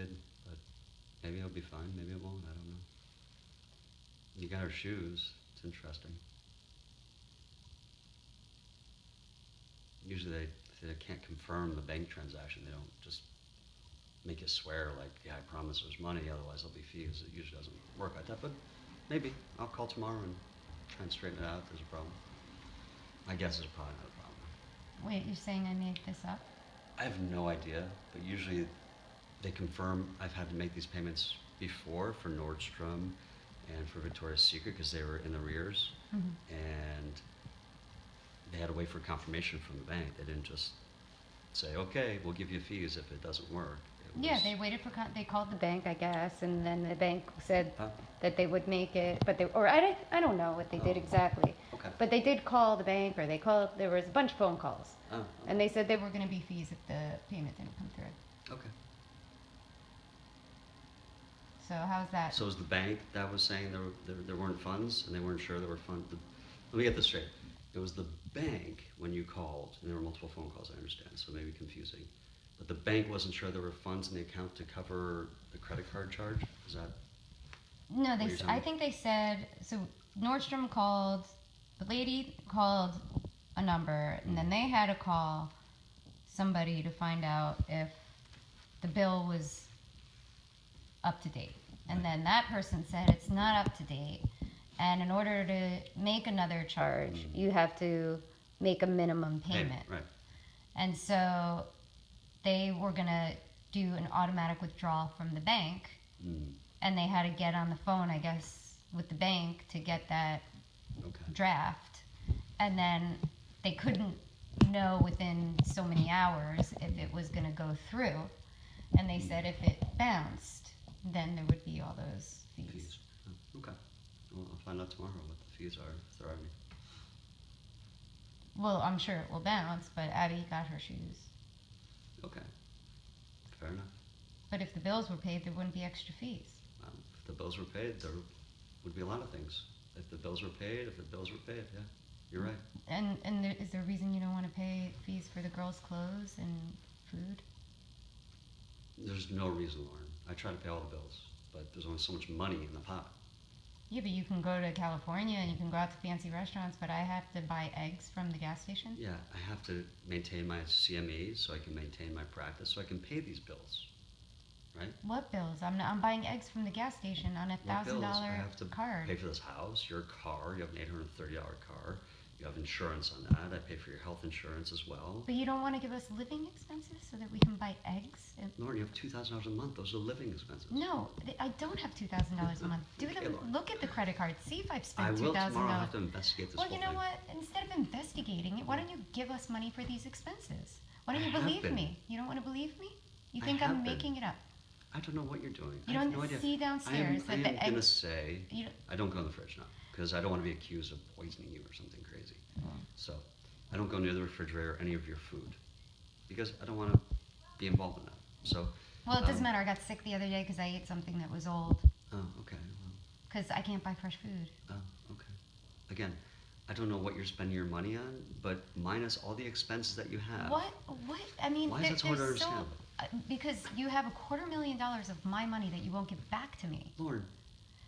kid, but maybe it'll be fine. Maybe it won't. I don't know. You got her shoes. It's interesting. Usually they can't confirm the bank transaction. They don't just make you swear like, yeah, I promise there's money, otherwise there'll be fees. It usually doesn't work like that, but maybe. I'll call tomorrow and try and straighten it out if there's a problem. My guess is probably not a problem. Wait, you're saying I made this up? I have no idea, but usually they confirm. I've had to make these payments before for Nordstrom and for Victoria's Secret because they were in arrears, Mm-hmm. and they had to wait for confirmation from the bank. They didn't just say, okay, we'll give you fees if it doesn't work. It Yeah, was, they waited for they called the bank, I guess, and then the bank said huh? that they would make it, but they or I don't know what they did Oh, exactly, okay. but they did call the bank, or they called. There was a bunch of phone calls, Oh, and they said there were going to be fees if the payment didn't come through. okay. So how's that? So was the bank that was saying there weren't funds and they weren't sure there were funds? Let me get this straight. It was the bank when you called, and there were multiple phone calls, I understand, so maybe confusing. But the bank wasn't sure there were funds in the account to cover the credit card charge? Is that No, what you're telling I me? think they said so. Nordstrom called. The lady called a number, and then they had to call somebody to find out if the bill was up to date. And then that person said it's not up to date. And in order to make another charge, you have to make a minimum payment. Right. And so they were going to do an automatic withdrawal from the bank. Mm, And they had to get on the phone, I guess, with the bank to get that okay. draft. And then they couldn't know within so many hours if it was going to go through. And they said if it bounced, then there would be all those fees. Fees. Oh, okay. Well, I'll find out tomorrow what the fees are, if there are any. Well, I'm sure it will bounce, but Abby got her shoes. Okay. Fair enough. But if the bills were paid, there wouldn't be extra fees. If the bills were paid, there would be a lot of things. If the bills were paid, yeah. You're right. And is there a reason you don't want to pay fees for the girls' clothes and food? There's no reason, Lauren. I try to pay all the bills, but there's only so much money in the pot. Yeah, but you can go to California and you can go out to fancy restaurants, but I have to buy eggs from the gas station. Yeah, I have to maintain my CME so I can maintain my practice so I can pay these bills, right? What bills? I'm buying eggs from the gas station on a What $1,000 bills? I have to card. pay for this house, your car. You have an $830 car. You have insurance on that. I pay for your health insurance as well. But you don't want to give us living expenses so that we can buy eggs? Lauren, you have $2,000 a month. Those are living expenses. No, I don't have $2,000 a month. Okay, Lauren. Look at the credit card. See if I've I spent will $2,000. tomorrow. I'll have to investigate this Well, whole you know thing. what? Instead of investigating it, why don't you give us money for these expenses? Why don't I you have believe been. me? You don't want to believe me? You I think have I'm been. making it up? I don't know what you're doing. You I have don't no idea. see downstairs I am that the gonna eggs. say You don't, I don't go in the fridge now because I don't want to be accused of poisoning you or something crazy. Oh. So I don't go near the refrigerator or any of your food because I don't want to be involved in that. So well, it doesn't matter. I got sick the other day because I ate something that was old. oh, okay. Well, Because I can't buy fresh food. oh, okay. Again, I don't know what you're spending your money on, but minus all the expenses that you have. What? What? I mean, Why is it so hard to there's understand? because you have $250,000 of my money that you won't give back to me. Lauren,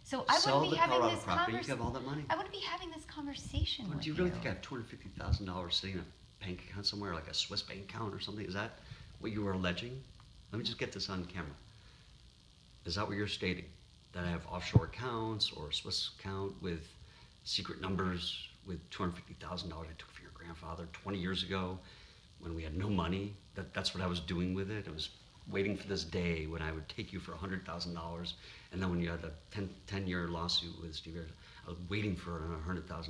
So I sell wouldn't the be having Colorado this property. You conversation. have all that money. I wouldn't be having this conversation Lauren, with do you really think I have $250,000 sitting in a bank account somewhere, like a Swiss bank account or something? Is that what you are alleging? Let me just get this on camera. Is that what you're stating? That I have offshore accounts or a Swiss account with secret numbers with $250,000 I took from your grandfather 20 years ago when we had no money? That's what I was doing with it. I was waiting for this day when I would take you for $100,000, and then when you had a 10-year lawsuit with Steve Ayers, I was waiting for another $100,000.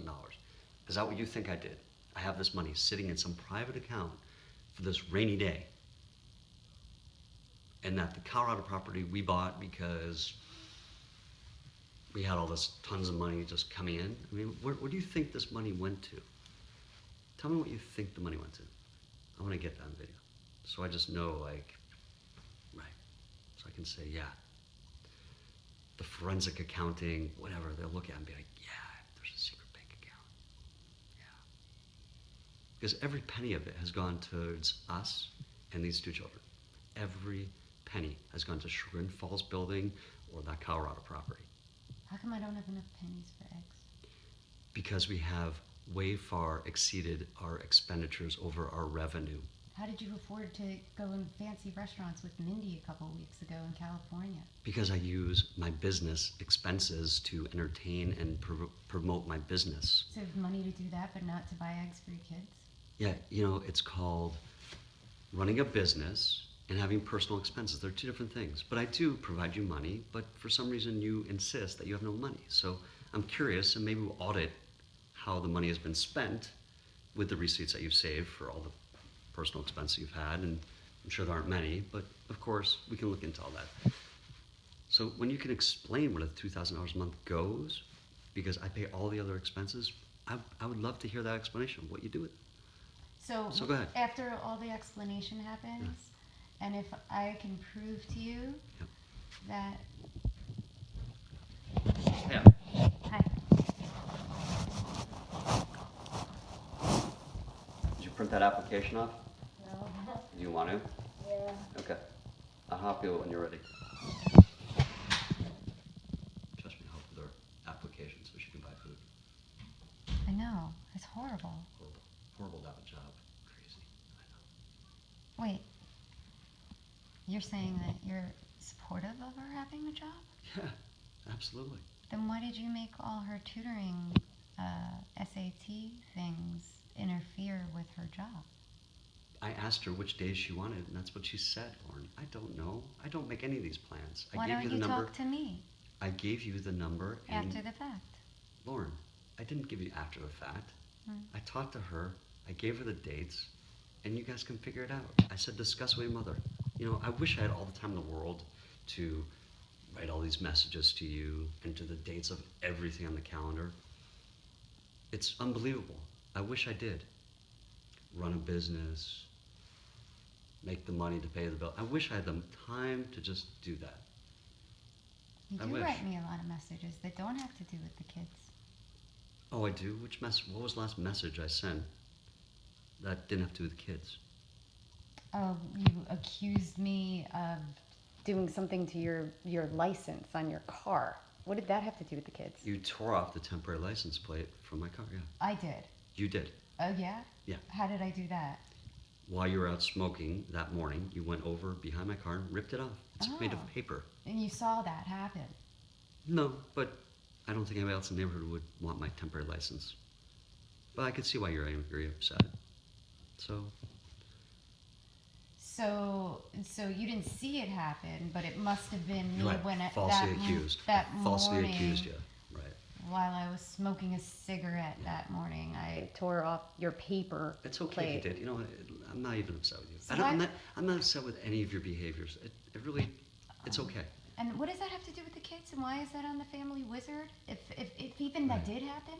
Is that what you think I did? I have this money sitting in some private account for this rainy day, and that the Colorado property we bought because we had all this tons of money just coming in. I mean, where do you think this money went to? Tell me what you think the money went to. I want to get that on video, so I just know, like, right, so I can say, yeah, the forensic accounting, whatever, they'll look at it and be like, yeah, there's a secret bank account. Yeah. Because every penny of it has gone towards us and these two children. Every penny has gone to Chagrin Falls building or that Colorado property. How come I don't have enough pennies for eggs? Because we have way far exceeded our expenditures over our revenue. How did you afford to go in fancy restaurants with Mindy a couple weeks ago in California? Because I use my business expenses to entertain and promote my business. So you have money to do that, but not to buy eggs for your kids? Yeah, it's called running a business and having personal expenses. They're two different things. But I do provide you money, but for some reason you insist that you have no money. So I'm curious, and maybe we'll audit how the money has been spent with the receipts that you've saved for all the personal expenses you've had, and I'm sure there aren't many, but of course we can look into all that. So when you can explain where the $2,000 a month goes, because I pay all the other expenses, I would love to hear that explanation of what you do with it. So go ahead. After all the explanation happens, and if I can prove to you Yep. that... Yeah. Hi. Did you print that application off? No. Do you want to? Yeah. Okay. I'll help you when you're ready. Trust me, I'll help with her application so she can buy food. I know. It's horrible. Horrible. Horrible to have a job. Crazy. I know. Wait. You're saying that you're supportive of her having a job? Yeah, absolutely. Then why did you make all her tutoring SAT things interfere with her job? I asked her which days she wanted, and that's what she said, Lauren. I don't know. I don't make any of these plans. I Why gave don't you the you number. talk to me I gave you the number, and after the fact? Lauren, I didn't give you after the fact. Hmm. I talked to her. I gave her the dates, and you guys can figure it out. I said, discuss with your mother. I wish I had all the time in the world to write all these messages to you, enter the dates of everything on the calendar. It's unbelievable. I wish I did. Run a business, make the money to pay the bill. I wish I had the time to just do that. You I do wish. write me a lot of messages that don't have to do with the kids. Oh, I do? What was the last message I sent that didn't have to do with the kids? Oh, you accused me of doing something to your license on your car. What did that have to do with the kids? You tore off the temporary license plate from my car, yeah. I did. You did. Oh, yeah? Yeah. How did I do that? While you were out smoking that morning, you went over behind my car and ripped it off. It's made of Oh. paper. And you saw that happen. No, but I don't think anybody else in the neighborhood would want my temporary license. But I could see why you're angry, upset. So, So you didn't see it happen, but it must have been me right, when it, falsely that, accused. that Falsely morning accused you, right. while I was smoking a cigarette that morning. I tore off your paper It's okay plate. if you did. I'm not even upset with you. So I'm not upset with any of your behaviors. It really, it's okay. And what does that have to do with the kids? And why is that on the family wizard? If even that did happen,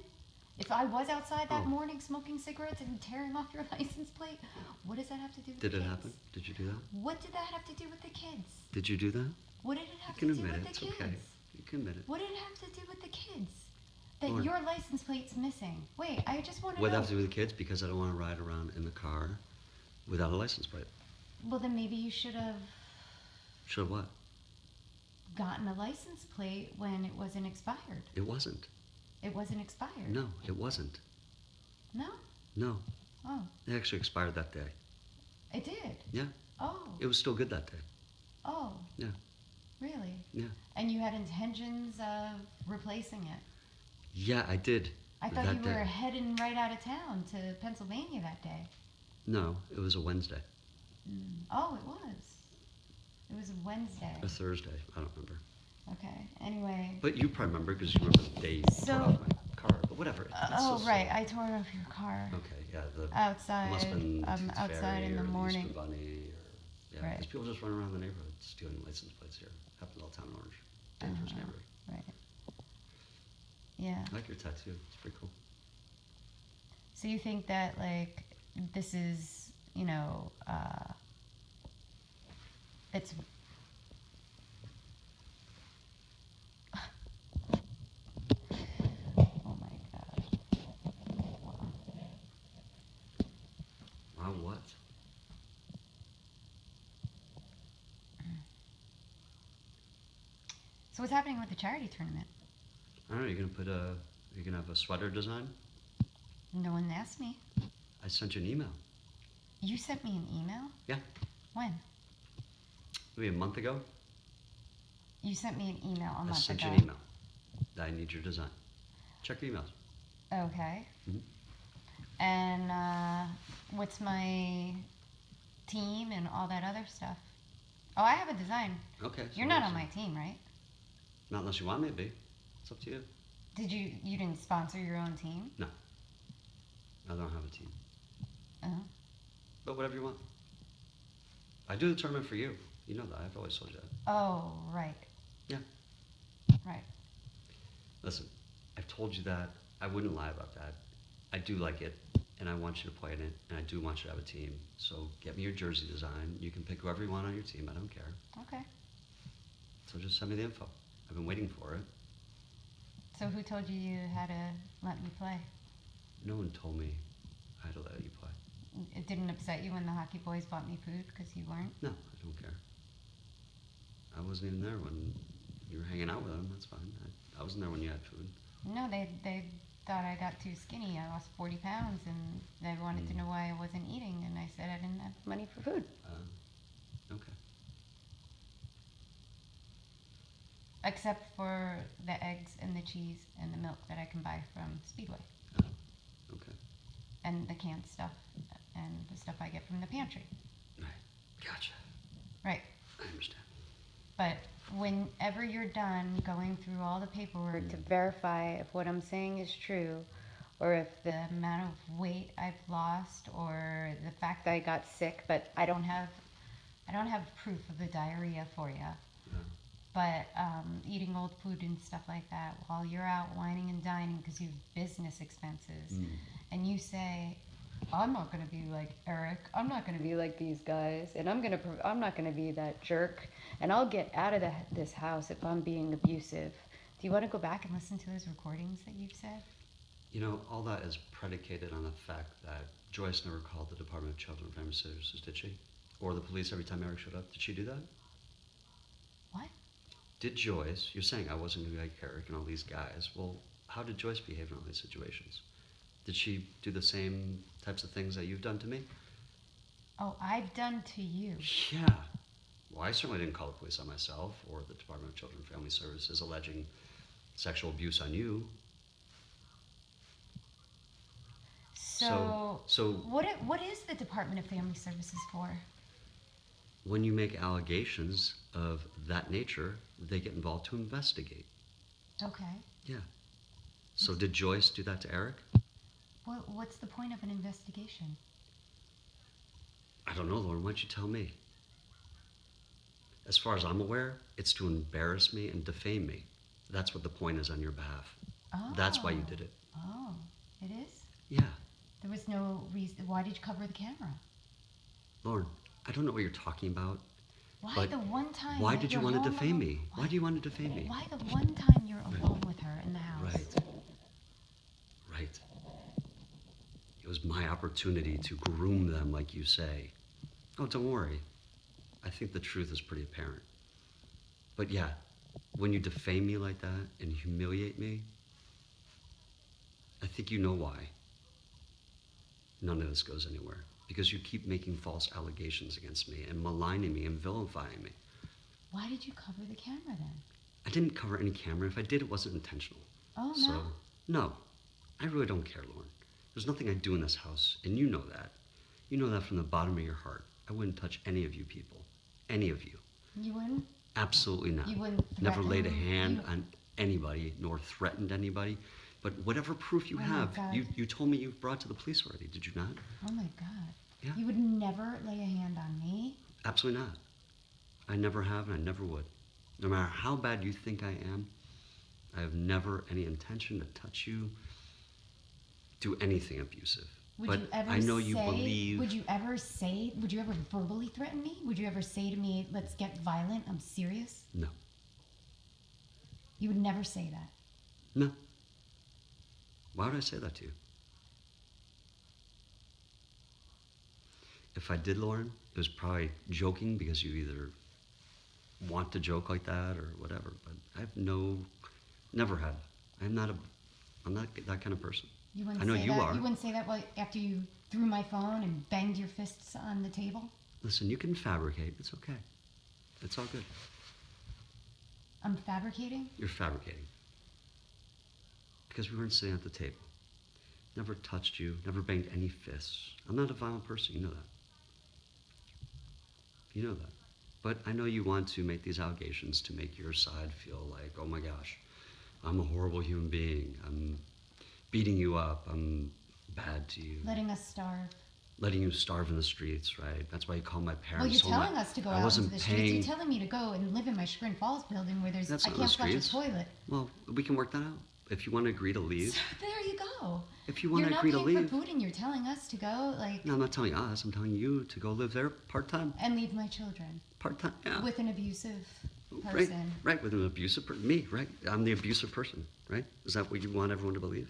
if I was outside that Oh. morning smoking cigarettes and tearing off your license plate, what does that have to do with Did the it kids? happen? Did you do that? What did that have to do with the kids? Did you do that? What did it You have to can do admit with it. the It's kids? okay. You can admit it. What did it have to do with the kids? That Lauren. your license plate's missing. Wait, I just want to What know. have to do with the kids? Because I don't want to ride around in the car without a license plate. Well, then maybe you should have Should what? gotten a license plate when it wasn't expired. It wasn't. It wasn't expired. No, it wasn't. No? No, Oh, it actually expired that day. it did. Yeah, Oh, it was still good that day. oh. Yeah. Really? Yeah. And you had intentions of replacing it. Yeah, I did. I thought that you were day. heading right out of town to Pennsylvania that day. No, it was a Wednesday. Oh, it was. It was a Wednesday. A Thursday. I don't remember. Okay. Anyway. But you probably remember because you remember the day you So- tore off my car. But whatever. That's Oh, so right. silly. I tore off your car. Okay, yeah. The Outside. must have been Tooth outside Fairy in the or morning. Easter Bunny or yeah, Right. because people just run around the neighborhood stealing license plates here. Happens all the time in Orange. Dangerous Uh-huh. neighborhood. Right. Yeah. I like your tattoo. It's pretty cool. So you think that like this is, it's oh my god. Wow, what? So what's happening with the charity tournament? I don't know, you're gonna have a sweater design? No one asked me. I sent you an email. You sent me an email? Yeah, When? maybe a month ago. You sent me an email a I month sent ago. you an email that I need your design. Check your emails. Okay. Mhm. And what's my team and all that other stuff? Oh, I have a design. Okay. so You're not that's- on my team, right? Not unless you want me to be. It's up to you. You didn't sponsor your own team? No. I don't have a team. Oh. But whatever you want. I do the tournament for you. You know that. I've always told you that. Oh, right. Yeah. Right. Listen, I've told you that. I wouldn't lie about that. I do like it, and I want you to play in it, and I do want you to have a team. So get me your jersey design. You can pick whoever you want on your team. I don't care. Okay. So just send me the info. I've been waiting for it. So who told you had to let me play? No one told me I had to let you play. It didn't upset you when the hockey boys bought me food because you weren't? No, I don't care. I wasn't even there when you were hanging out with them. That's fine. I wasn't there when you had food. No, they thought I got too skinny. I lost 40 pounds and they wanted to know why I wasn't eating. And I said I didn't have money for food. Okay. Except for the eggs and the cheese and the milk that I can buy from Speedway. Okay. And the canned stuff and the stuff I get from the pantry. Right. Gotcha. Right. I understand. But whenever you're done going through all the paperwork to verify if what I'm saying is true, or if the amount of weight I've lost, or the fact that I got sick, but I don't have proof of the diarrhea for you. Yeah. But eating old food and stuff like that while you're out whining and dining because you have business expenses, and you say, I'm not going to be like Eric. I'm not going to be like these guys, and I'm not going to be that jerk, and I'll get out of this house if I'm being abusive. Do you want to go back and listen to those recordings that you've said? You know, all that is predicated on the fact that Joyce never called the Department of Children and Family Services, did she? Or the police every time Eric showed up? Did she do that? What? Did Joyce, you're saying I wasn't going to be like Eric and all these guys. Well, how did Joyce behave in all these situations? Did she do the same types of things that you've done to me? Oh, I've done to you. Yeah. Well, I certainly didn't call the police on myself or the Department of Children and Family Services alleging sexual abuse on you. So what is the Department of Family Services for? When you make allegations of that nature, they get involved to investigate. Okay. Yeah. So did Joyce do that to Eric? What's the point of an investigation? I don't know, Lauren. Why don't you tell me? As far as I'm aware, it's to embarrass me and defame me. That's what the point is on your behalf. Oh. That's why you did it. Oh, it is? Yeah. There was no reason. Why did you cover the camera? Lauren, I don't know what you're talking about. Why But the one time? Why that did you you're want to home defame alone- me? Why do you want to defame me? Why the one time you're alone with her in the house? Right. Right. It was my opportunity to groom them, like you say. Oh, don't worry. I think the truth is pretty apparent. But yeah, when you defame me like that and humiliate me, I think you know why. None of this goes anywhere. Because you keep making false allegations against me and maligning me and vilifying me. Why did you cover the camera then? I didn't cover any camera. If I did, it wasn't intentional. Oh, So, no? no. I really don't care, Lauren. There's nothing I do in this house, and you know that. You know that from the bottom of your heart. I wouldn't touch any of you people. Any of you. You wouldn't? Absolutely not. You wouldn't Never laid a threaten- hand you- on anybody, nor threatened anybody. But whatever proof you Oh my have, God. you told me you brought to the police already, did you not? Oh my God. Yeah. You would never lay a hand on me? Absolutely not. I never have, and I never would. No matter how bad you think I am, I have never any intention to touch you, do anything abusive. Would But you ever I know you say, believe. would you ever verbally threaten me? Would you ever say to me, let's get violent? I'm serious? No. You would never say that. No. Why would I say that to you? If I did, Lauren, it was probably joking because you either want to joke like that or whatever, but never had. I'm not that kind of person. You wouldn't I know say you that. are. You wouldn't say that after you threw my phone and banged your fists on the table. Listen, you can fabricate. It's okay. It's all good. I'm fabricating. You're fabricating. Because we weren't sitting at the table. Never touched you, never banged any fists. I'm not a violent person, you know that. You know that. But I know you want to make these allegations to make your side feel like, oh my gosh, I'm a horrible human being. I'm beating you up. I'm bad to you. Letting us starve. Letting you starve in the streets, right? That's why you call my parents. Well, you're told telling my- us to go I out into wasn't the streets. paying. You're telling me to go and live in my Chagrin Falls building where there's That's I not can't the flush a streets. toilet. Well, we can work that out. If you want to agree to leave. So there you go. If you want to You're agree not to paying leave. for food and you're telling us to go like No, I'm not telling us. I'm telling you to go live there part-time. and leave my children Part-time, yeah. with an abusive Right, person. right, with an abusive person. Me, right? I'm the abusive person, right? Is that what you want everyone to believe?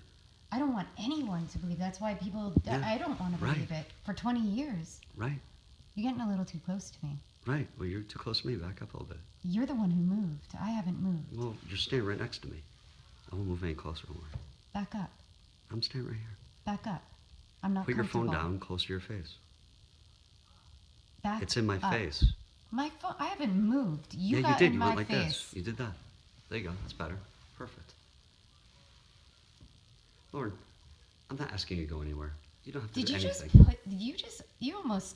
I don't want anyone to believe. That's why people. Yeah, I don't want to right. believe it. For 20 years, Right, you're getting a little too close to me. right. Well, you're too close to me. Back up a little bit. You're the one who moved. I haven't moved. Well, you're standing right next to me. I won't move any closer more. Back up. I'm standing right here. Back up. I'm not Put your phone comfortable. down close to your face. Back It's in my up. face. My phone. I haven't moved. You yeah, got you did. in You my went like face. this. You did that. There you go. That's better. Perfect. Lauren, I'm not asking you to go anywhere. You don't have to Did do you anything. just put? You almost.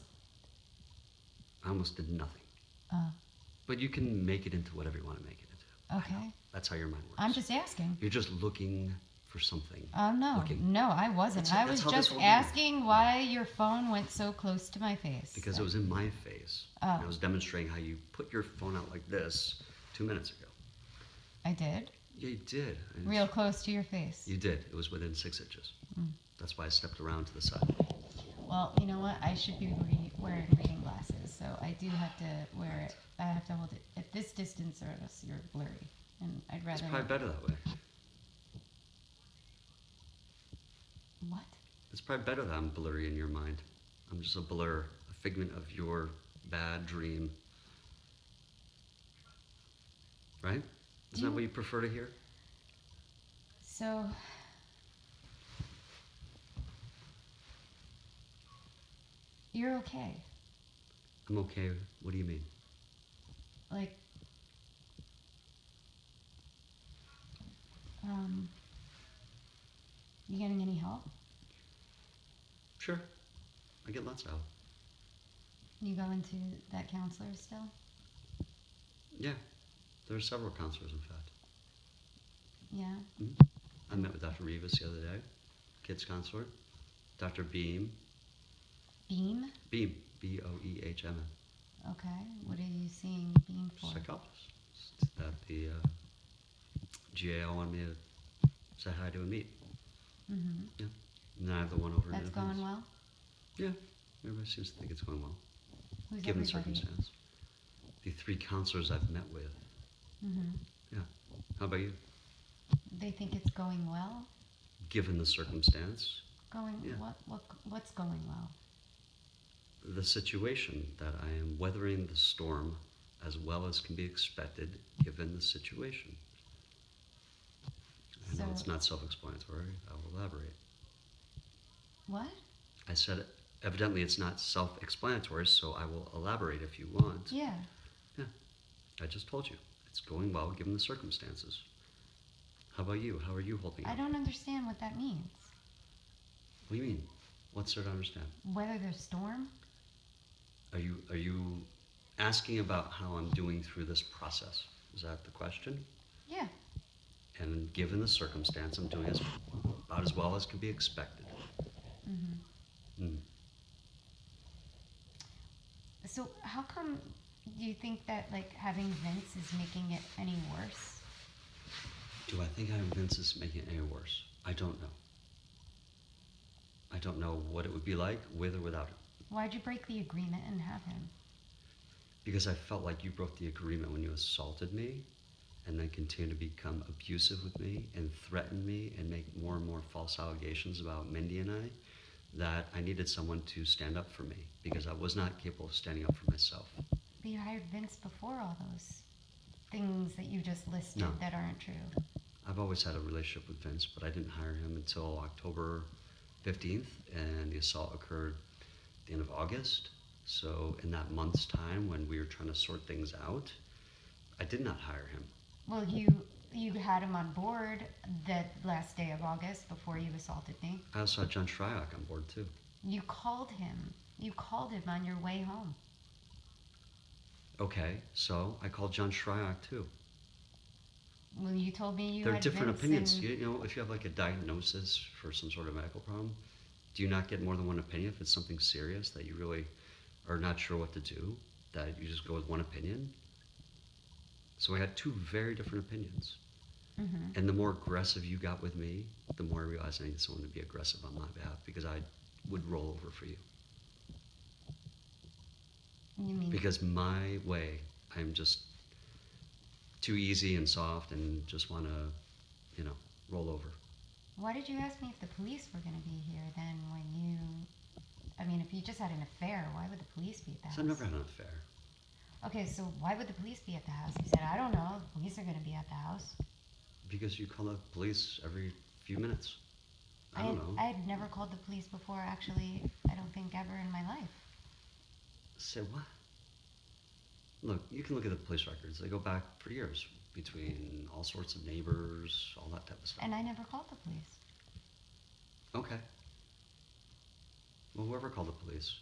I almost did nothing. Uh, But you can make it into whatever you want to make it into. okay. That's how your mind works. I'm just asking. You're just looking for something. Oh no, Looking. no, I wasn't. That's- I was that's how this just whole thing asking why your phone went so close to my face. Because it was in my face. Oh. And I was demonstrating how you put your phone out like this 2 minutes ago. I did. Yeah, you did. And Real close to your face. You did. It was within 6 inches. Mm. That's why I stepped around to the side. Well, you know what? I should be wearing reading glasses, so I do have to wear it. I have to hold it at this distance, or else you're blurry. And I'd It's rather. probably better that way. What? It's probably better that I'm blurry in your mind. I'm just a blur, a figment of your bad dream. Right? Isn't that what you prefer to hear? So. You're okay. I'm okay. What do you mean? Like. You getting any help? Sure. I get lots of help. You go into that counselor still? Yeah. There are several counselors, in fact. Yeah. I met with Dr. Rivas the other day, kids counselor. Dr. Beam. Beam? Beam. B-O-E-H-M. Okay. What are you seeing Beam for? Psychologist. That the GAO wanted me to say hi to and meet. Mm-hmm. Yeah. And then I have the one over in That's Independence. going well? Yeah. Everybody seems to think it's going well, Who's given the everybody? circumstance. The 3 counselors I've met with. Mm-hmm. Yeah. How about you? They think it's going well? Given the circumstance, Going Yeah. what's going well? the situation that I am weathering the storm as well as can be expected given the situation. I know it's So- not self-explanatory. I will elaborate. What? I said evidently it's not self-explanatory, so I will elaborate if you want. Yeah. I just told you. It's going well given the circumstances. How about you? How are you holding I up? don't understand what that means. What do you mean? What's there to understand? Weather the storm? Are you asking about how I'm doing through this process? Is that the question? Yeah. And given the circumstance, I'm doing about as well as can be expected. Mm-hmm. Mm. So how come do you think that like having Vince is making it any worse? Do I think having Vince is making it any worse? I don't know. I don't know what it would be like with or without him. Why'd you break the agreement and have him? Because I felt like you broke the agreement when you assaulted me and then continued to become abusive with me and threaten me and make more and more false allegations about Mindy and I, that I needed someone to stand up for me because I was not capable of standing up for myself. But you hired Vince before all those things that you just listed No. that aren't true. I've always had a relationship with Vince, but I didn't hire him until October 15th, and the assault occurred at the end of August. So in that month's time when we were trying to sort things out, I did not hire him. Well, you had him on board that last day of August before you assaulted me. I also had John Shryock on board too. You called him. You called him on your way home. Okay, so I called John Shryock too. Well, you told me you There are had different Vince opinions. and- You know, if you have like a diagnosis for some sort of medical problem, do you not get more than one opinion if it's something serious that you really are not sure what to do? That you just go with one opinion? So I had two very different opinions. Mhm. And the more aggressive you got with me, the more I realized I needed someone to be aggressive on my behalf because I would roll over for you. You mean Because my way, I'm just too easy and soft and just want to, roll over. Why did you ask me if the police were going to be here then when you... I mean, if you just had an affair, why would the police be at the house? So I've never had an affair. Okay, so why would the police be at the house? You said, I don't know, the police are going to be at the house. Because you call the police every few minutes. I don't know. I had never called the police before, actually, I don't think ever in my life. Say what? Look, you can look at the police records. They go back for years between all sorts of neighbors, all that type of stuff. And I never called the police. Okay. Well, whoever called the police.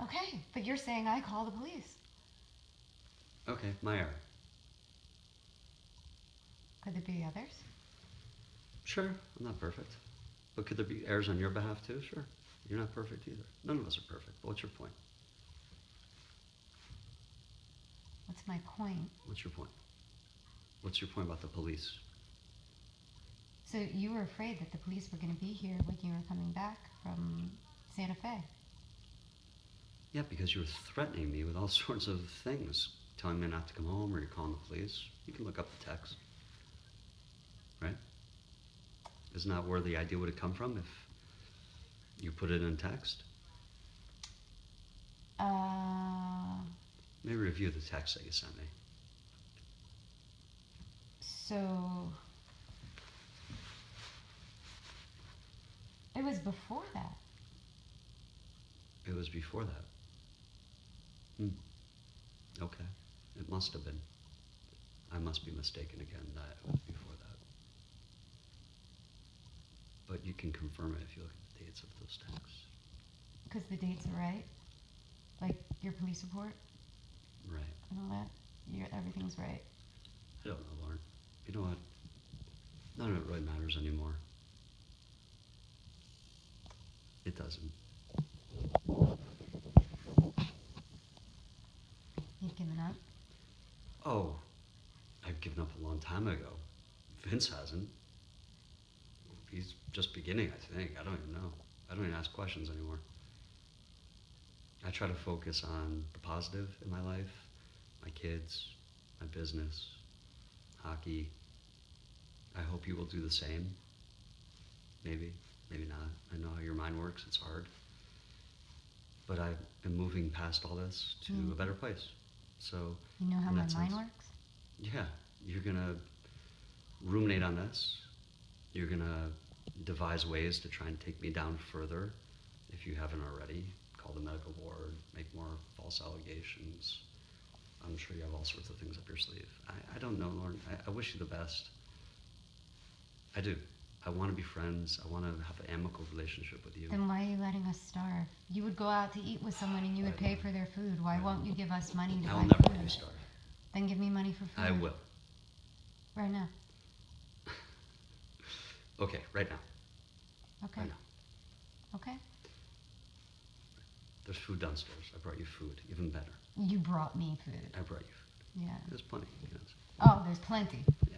Okay, but you're saying I call the police. Okay, my error. Could there be others? Sure, I'm not perfect. But could there be errors on your behalf too? Sure. You're not perfect either. None of us are perfect. But what's your point? What's my point? What's your point? What's your point about the police? So you were afraid that the police were going to be here when you were coming back from Santa Fe. Yeah, because you were threatening me with all sorts of things. Telling me not to come home or you're calling the police. You can look up the text. Right? Isn't that where the idea would have come from if you put it in text? Maybe review the text that you sent me. So it was before that. It was before that. Okay. It must have been. I must be mistaken again that it was before that. But you can confirm it if you look at the dates of those texts. Because the dates are right. Like your police report Right. and all that. Everything's right. I don't know, Lauren. You know what? None of it really matters anymore. It doesn't. You've given up? Oh, I've given up a long time ago. Vince hasn't. He's just beginning, I think. I don't even know. I don't even ask questions anymore. I try to focus on the positive in my life, my kids, my business, hockey. I hope you will do the same. Maybe, maybe not. I know how your mind works. It's hard. But I am moving past all this to a better place. So, You know how in my that mind sense, works? yeah, you're gonna ruminate on this. You're gonna devise ways to try and take me down further, if you haven't already. Call the medical board, make more false allegations. I'm sure you have all sorts of things up your sleeve. I don't know, Lauren. I wish you the best. I do. I want to be friends. I want to have an amicable relationship with you. Then why are you letting us starve? You would go out to eat with someone and you would pay for their food. Why won't you give us money to I buy will never food? let you starve. Then give me money for food. I will. Right now. Okay, right now. Okay. Right now. Okay. There's food downstairs. I brought you food. Even better. You brought me food. I brought you food. Yeah. There's plenty. Yes. Oh, there's plenty. Yeah.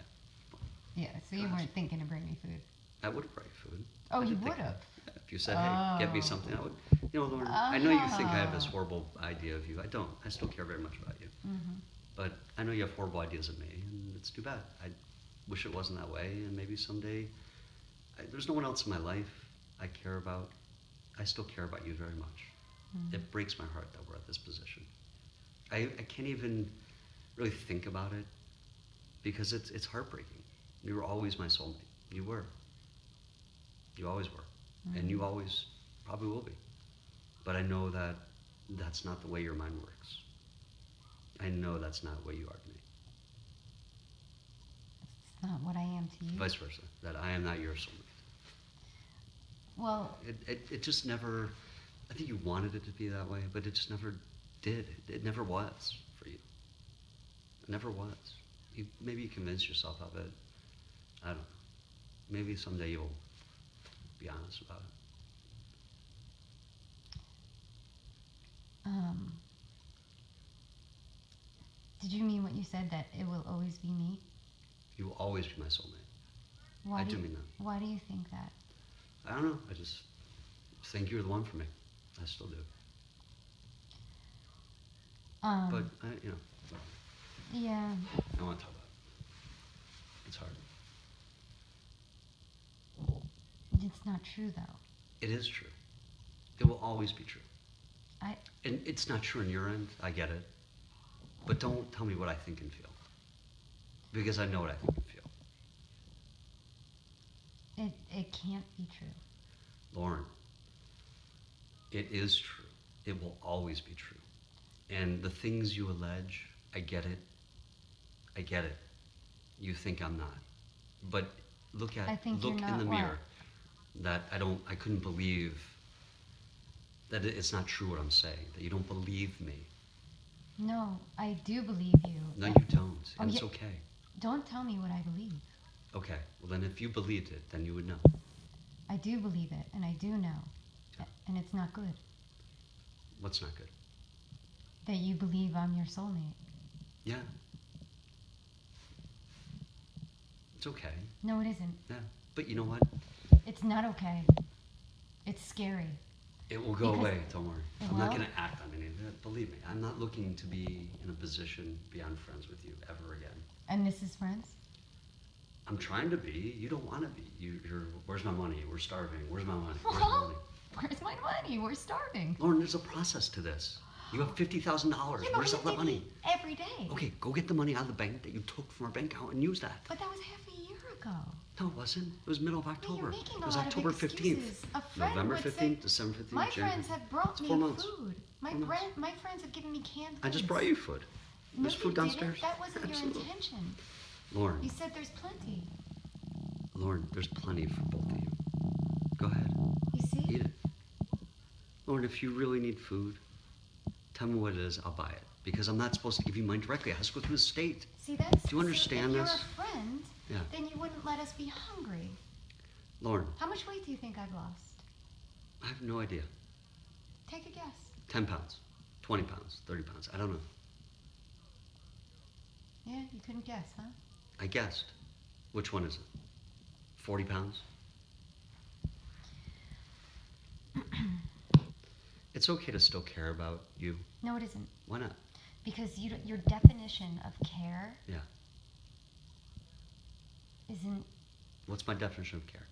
Yeah, so you Gosh. weren't thinking to bring me food. I would have brought you food. Oh, I you did think would have? that. Yeah, if you said, hey, get me Oh. something, I would. You know, Lauren, I know you think I have this Ah. horrible idea of you. I don't. I still care very much about you. Mm-hmm. But I know you have horrible ideas of me, and it's too bad. I wish it wasn't that way, and maybe someday. There's no one else in my life I care about. I still care about you very much. Mm-hmm. It breaks my heart that we're at this position. I can't even really think about it because it's heartbreaking. You were always my soulmate. You were. You always were. And you always probably will be. But I know that that's not the way your mind works. I know that's not what you are to me. It's not what I am to you. Vice versa. That I am not your soulmate. Well, It just never, I think you wanted it to be that way, but it just never did. It never was for you. It never was. Maybe you convince yourself of it. I don't know. Maybe someday you'll be honest about it. did you mean what you said, that it will always be me? You will always be my soulmate. Why I do do you, mean that. Why do you think that? I don't know. I just think you're the one for me. I still do. But, you know, Yeah. I don't want to talk about it. It's hard. It's not true, though. It is true. It will always be true. I And it's not true on your end. I get it. But don't tell me what I think and feel. Because I know what I think and feel. It can't be true. Lauren, it is true. It will always be true. And the things you allege, I get it. I get it. You think I'm not. But look I think you're in not the what? mirror. That I couldn't believe that it's not true what I'm saying. That you don't believe me. No, I do believe you. No, you don't. Oh, And it's yeah. okay. Don't tell me what I believe. Okay. Well, then if you believed it, then you would know. I do believe it, and I do know. Yeah. And it's not good What's not good? that you believe I'm your soulmate. Yeah. It's okay. No, it isn't. Yeah. But you know what? It's not okay. It's scary. It will go Because- away. Don't worry. It I'm not will? going to act on any of it. Believe me. I'm not looking to be in a position beyond friends with you ever again. And this is friends? I'm trying to be. You don't want to be. You're. Where's my money? We're starving. Where's my money? Where's my money? Where's my money? We're starving. Lauren, there's a process to this. You have $50,000. Yeah, but Where's we all that get money? paid every day. Okay, go get the money out of the bank that you took from our bank account and use that. But that was half a year ago. No, it wasn't. It was middle of Yeah, October. you're making It a was lot October of 15th. excuses. A friend November would 15th, say, December 15th, my January. friends have brought It's me 4 months. food. 4 months. My friends have given me canned I just goods. brought you food. No, There's you food didn't. downstairs. That wasn't Absolutely. your intention. Lauren, You said there's plenty. Lauren, there's plenty for both of you. Go ahead. You see? Eat it. Lauren, if you really need food, tell me what it is, I'll buy it. Because I'm not supposed to give you mine directly. It has to go through the state. See, that's. Do you understand see, this? If you're a friend, Yeah. then you wouldn't let us be hungry. Lauren, How much weight do you think I've lost? I have no idea. Take a guess. 10 pounds, 20 pounds, 30 pounds. I don't know. Yeah, you couldn't guess, huh? I guessed. Which one is it? 40 pounds? It's okay to still care about you. No, it isn't. Why not? Because your definition of care Yeah. isn't What's my definition of care?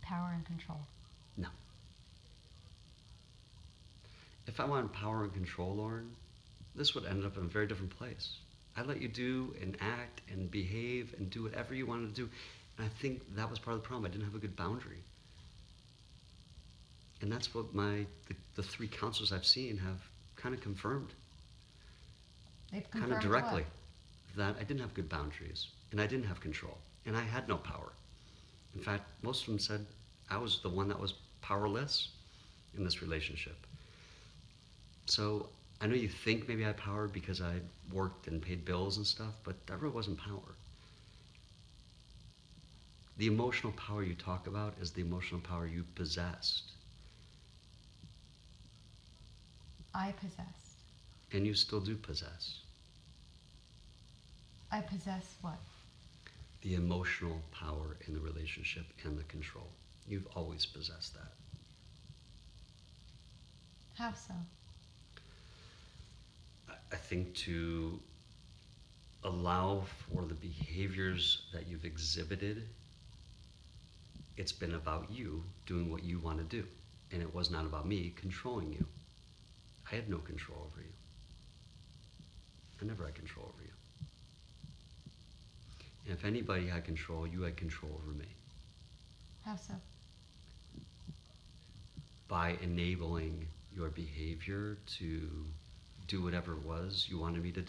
power and control. No. If I wanted power and control, Lauren, this would end up in a very different place. I let you do and act and behave and do whatever you wanted to do. And I think that was part of the problem. I didn't have a good boundary. And that's what the 3 counselors I've seen have kind of confirmed. They've Kind confirmed of directly. what? That I didn't have good boundaries. And I didn't have control. And I had no power. In fact, most of them said I was the one that was powerless in this relationship. So I know you think maybe I had power because I worked and paid bills and stuff, but that really wasn't power. The emotional power you talk about is the emotional power you possessed. I possessed. And you still do possess. I possess what? The emotional power in the relationship and the control. You've always possessed that. How so? I think to allow for the behaviors that you've exhibited, it's been about you doing what you want to do. And it was not about me controlling you. I had no control over you. I never had control over you. And if anybody had control, you had control over me. How so? By enabling your behavior to do whatever it was you wanted me to do.